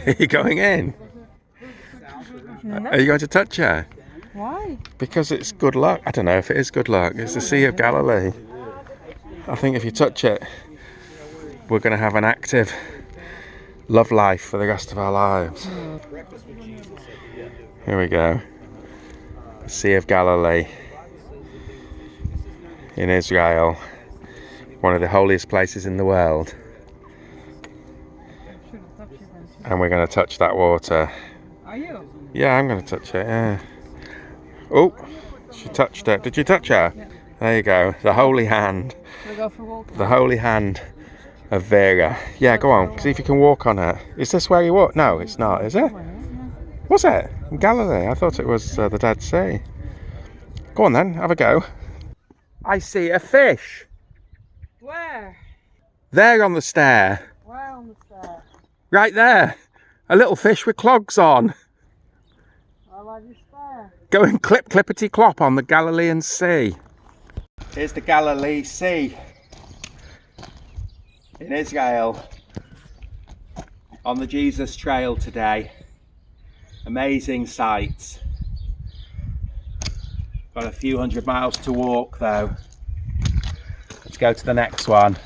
Are you going in? No. Are you going to touch her? Why? Because it's good luck. I don't know if it is good luck. It's the Sea of Galilee. I think if you touch it, we're going to have an active love life for the rest of our lives. Here we go. The Sea of Galilee in Israel. One of the holiest places in the world. And we're going to touch that water. Are you? Yeah, I'm going to touch it, yeah. Oh, she touched it. Did you touch her? Yeah. There you go. The holy hand. Should we go for a walk? The holy hand of Vera. Yeah, go on. See if you can walk on it. Is this where you walk? No, it's not, is it? Was it? In Galilee? I thought it was the Dead Sea. Go on then, have a go. I see a fish. Where? There on the stair. Where on the stair? Right there. A little fish with clogs on. I'll have you spare. Going clip clippity clop on the Galilean Sea. Here's the Galilee Sea in Israel on the Jesus Trail today. Amazing sights. Got a few hundred miles to walk though. Let's go to the next one.